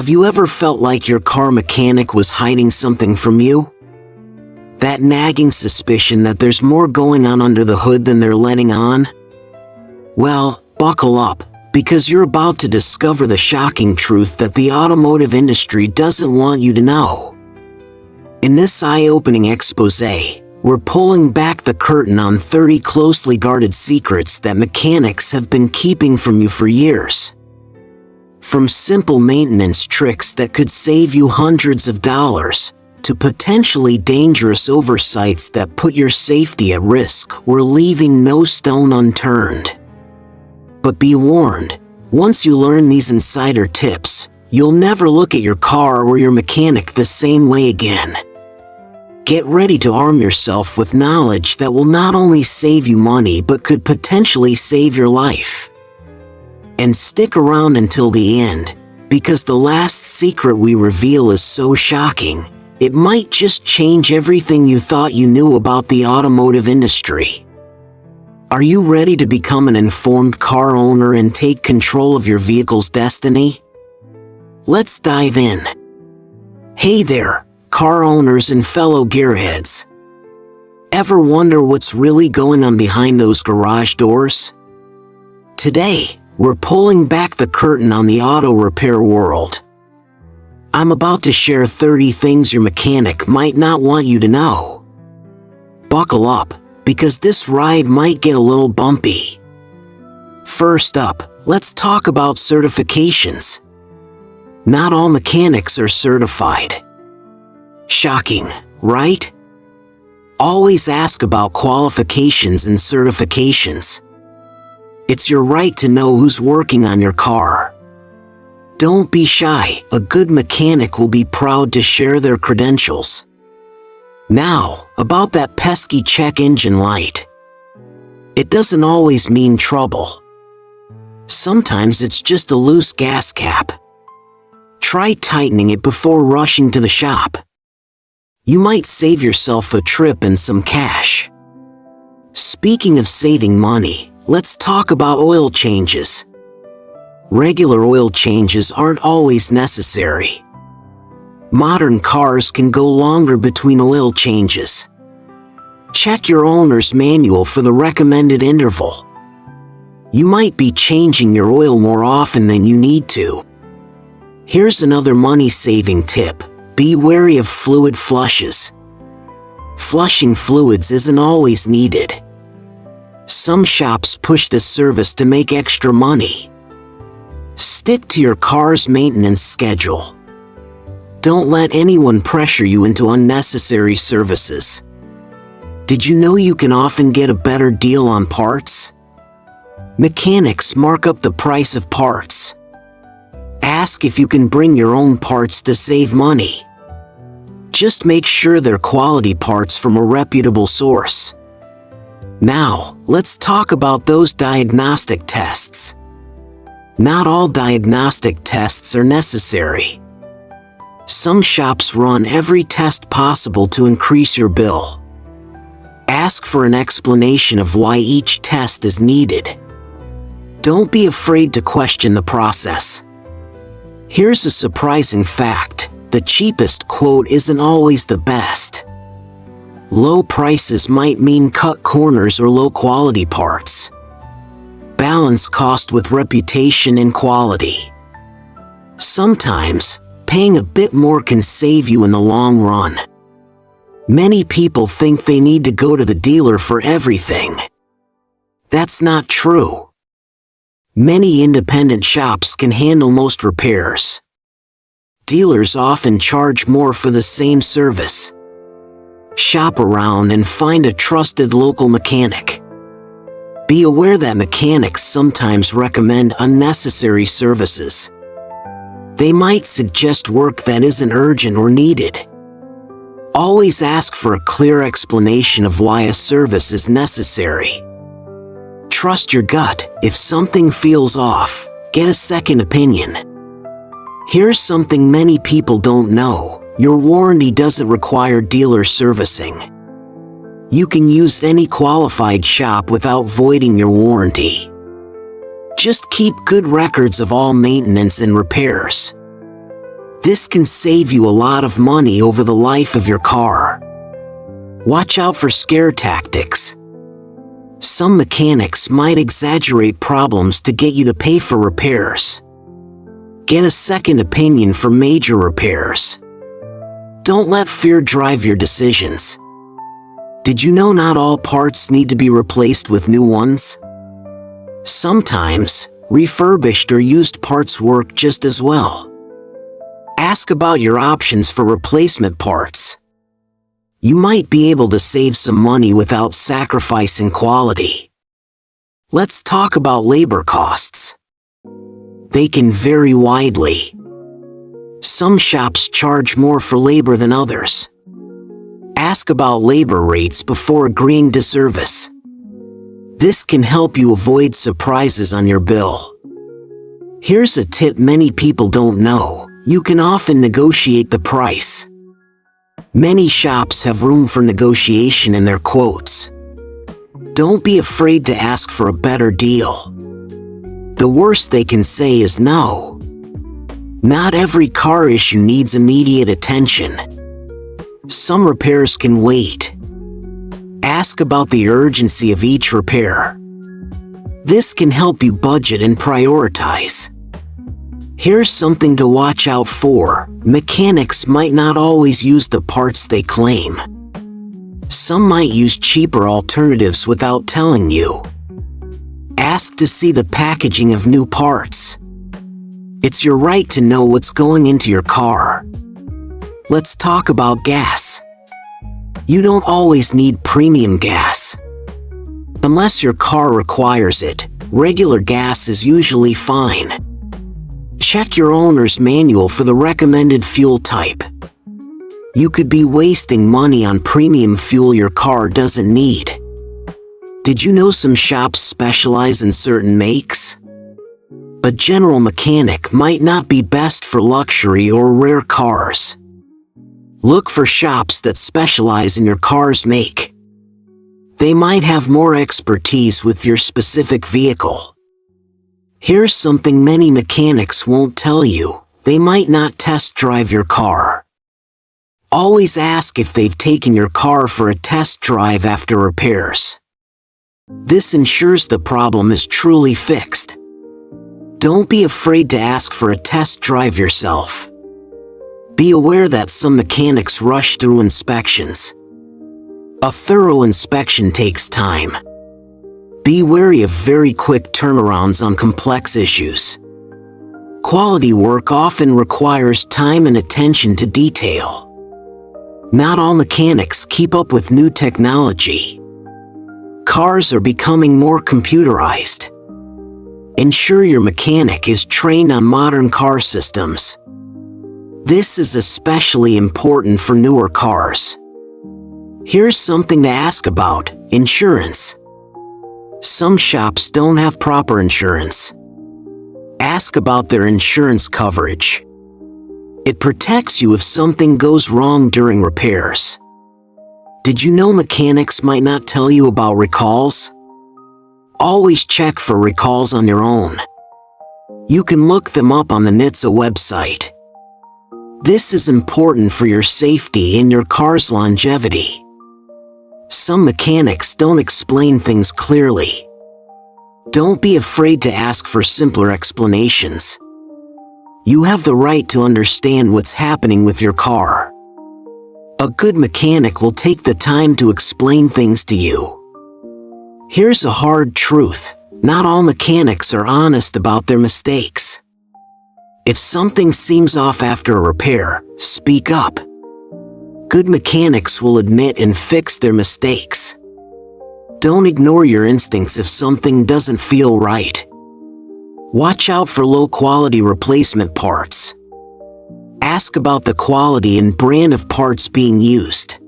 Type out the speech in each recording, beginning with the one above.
Have you ever felt like your car mechanic was hiding something from you? That nagging suspicion that there's more going on under the hood than they're letting on? Well, buckle up, because you're about to discover the shocking truth that the automotive industry doesn't want you to know. In this eye-opening exposé, we're pulling back the curtain on 30 closely guarded secrets that mechanics have been keeping from you for years. From simple maintenance tricks that could save you hundreds of dollars, to potentially dangerous oversights that put your safety at risk, we're leaving no stone unturned. But be warned, once you learn these insider tips, you'll never look at your car or your mechanic the same way again. Get ready to arm yourself with knowledge that will not only save you money but could potentially save your life. And stick around until the end, because the last secret we reveal is so shocking, it might just change everything you thought you knew about the automotive industry. Are you ready to become an informed car owner and take control of your vehicle's destiny? Let's dive in. Hey there, car owners and fellow gearheads. Ever wonder what's really going on behind those garage doors? Today, we're pulling back the curtain on the auto repair world. I'm about to share 30 things your mechanic might not want you to know. Buckle up, because this ride might get a little bumpy. First up, let's talk about certifications. Not all mechanics are certified. Shocking, right? Always ask about qualifications and certifications. It's your right to know who's working on your car. Don't be shy, a good mechanic will be proud to share their credentials. Now, about that pesky check engine light. It doesn't always mean trouble. Sometimes it's just a loose gas cap. Try tightening it before rushing to the shop. You might save yourself a trip and some cash. Speaking of saving money, let's talk about oil changes. Regular oil changes aren't always necessary. Modern cars can go longer between oil changes. Check your owner's manual for the recommended interval. You might be changing your oil more often than you need to. Here's another money-saving tip. Be wary of fluid flushes. Flushing fluids isn't always needed. Some shops push this service to make extra money. Stick to your car's maintenance schedule. Don't let anyone pressure you into unnecessary services. Did you know you can often get a better deal on parts? Mechanics mark up the price of parts. Ask if you can bring your own parts to save money. Just make sure they're quality parts from a reputable source. Now, let's talk about those diagnostic tests. Not all diagnostic tests are necessary. Some shops run every test possible to increase your bill. Ask for an explanation of why each test is needed. Don't be afraid to question the process. Here's a surprising fact. The cheapest quote isn't always the best. Low prices might mean cut corners or low-quality parts. Balance cost with reputation and quality. Sometimes, paying a bit more can save you in the long run. Many people think they need to go to the dealer for everything. That's not true. Many independent shops can handle most repairs. Dealers often charge more for the same service. Shop around and find a trusted local mechanic. Be aware that mechanics sometimes recommend unnecessary services. They might suggest work that isn't urgent or needed. Always ask for a clear explanation of why a service is necessary. Trust your gut. If something feels off, get a second opinion. Here's something many people don't know. Your warranty doesn't require dealer servicing. You can use any qualified shop without voiding your warranty. Just keep good records of all maintenance and repairs. This can save you a lot of money over the life of your car. Watch out for scare tactics. Some mechanics might exaggerate problems to get you to pay for repairs. Get a second opinion for major repairs. Don't let fear drive your decisions. Did you know not all parts need to be replaced with new ones? Sometimes, refurbished or used parts work just as well. Ask about your options for replacement parts. You might be able to save some money without sacrificing quality. Let's talk about labor costs. They can vary widely. Some shops charge more for labor than others. Ask about labor rates before agreeing to service. This can help you avoid surprises on your bill. Here's a tip many people don't know. You can often negotiate the price. Many shops have room for negotiation in their quotes. Don't be afraid to ask for a better deal. The worst they can say is no. Not every car issue needs immediate attention. Some repairs can wait. Ask about the urgency of each repair. This can help you budget and prioritize. Here's something to watch out for. Mechanics might not always use the parts they claim. Some might use cheaper alternatives without telling you. Ask to see the packaging of new parts. It's your right to know what's going into your car. Let's talk about gas. You don't always need premium gas. Unless your car requires it, regular gas is usually fine. Check your owner's manual for the recommended fuel type. You could be wasting money on premium fuel your car doesn't need. Did you know some shops specialize in certain makes? A general mechanic might not be best for luxury or rare cars. Look for shops that specialize in your car's make. They might have more expertise with your specific vehicle. Here's something many mechanics won't tell you. They might not test drive your car. Always ask if they've taken your car for a test drive after repairs. This ensures the problem is truly fixed. Don't be afraid to ask for a test drive yourself. Be aware that some mechanics rush through inspections. A thorough inspection takes time. Be wary of very quick turnarounds on complex issues. Quality work often requires time and attention to detail. Not all mechanics keep up with new technology. Cars are becoming more computerized. Ensure your mechanic is trained on modern car systems. This is especially important for newer cars. Here's something to ask about: insurance. Some shops don't have proper insurance. Ask about their insurance coverage. It protects you if something goes wrong during repairs. Did you know mechanics might not tell you about recalls? Always check for recalls on your own. You can look them up on the NHTSA website. This is important for your safety and your car's longevity. Some mechanics don't explain things clearly. Don't be afraid to ask for simpler explanations. You have the right to understand what's happening with your car. A good mechanic will take the time to explain things to you. Here's a hard truth: not all mechanics are honest about their mistakes. If something seems off after a repair, speak up. Good mechanics will admit and fix their mistakes. Don't ignore your instincts if something doesn't feel right. Watch out for low-quality replacement parts. Ask about the quality and brand of parts being used.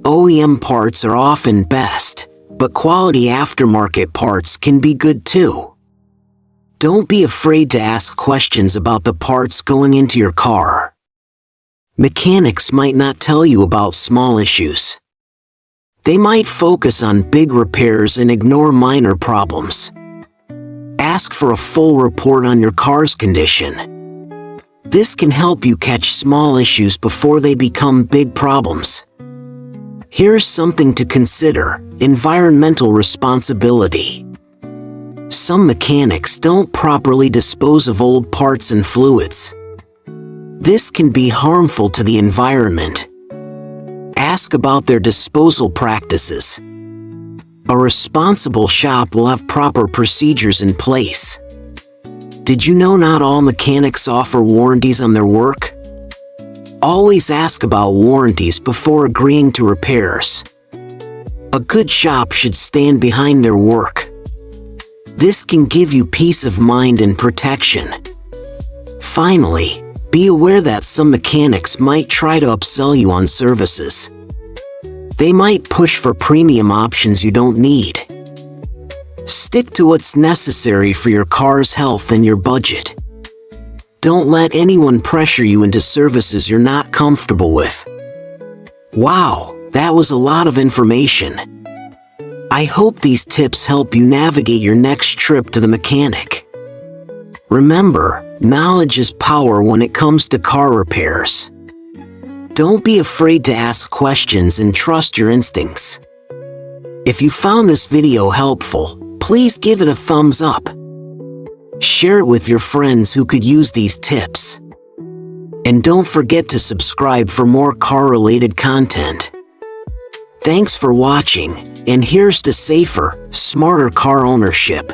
OEM parts are often best, but quality aftermarket parts can be good too. Don't be afraid to ask questions about the parts going into your car. Mechanics might not tell you about small issues. They might focus on big repairs and ignore minor problems. Ask for a full report on your car's condition. This can help you catch small issues before they become big problems. Here's something to consider: environmental responsibility. Some mechanics don't properly dispose of old parts and fluids. This can be harmful to the environment. Ask about their disposal practices. A responsible shop will have proper procedures in place. Did you know not all mechanics offer warranties on their work? Always ask about warranties before agreeing to repairs. A good shop should stand behind their work. This can give you peace of mind and protection. Finally, be aware that some mechanics might try to upsell you on services. They might push for premium options you don't need. Stick to what's necessary for your car's health and your budget. Don't let anyone pressure you into services you're not comfortable with. Wow, that was a lot of information. I hope these tips help you navigate your next trip to the mechanic. Remember, knowledge is power when it comes to car repairs. Don't be afraid to ask questions and trust your instincts. If you found this video helpful, please give it a thumbs up. Share it with your friends who could use these tips. And don't forget to subscribe for more car-related content. Thanks for watching, and here's to safer, smarter car ownership.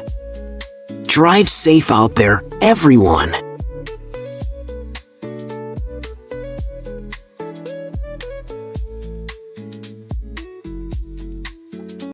Drive safe out there, everyone.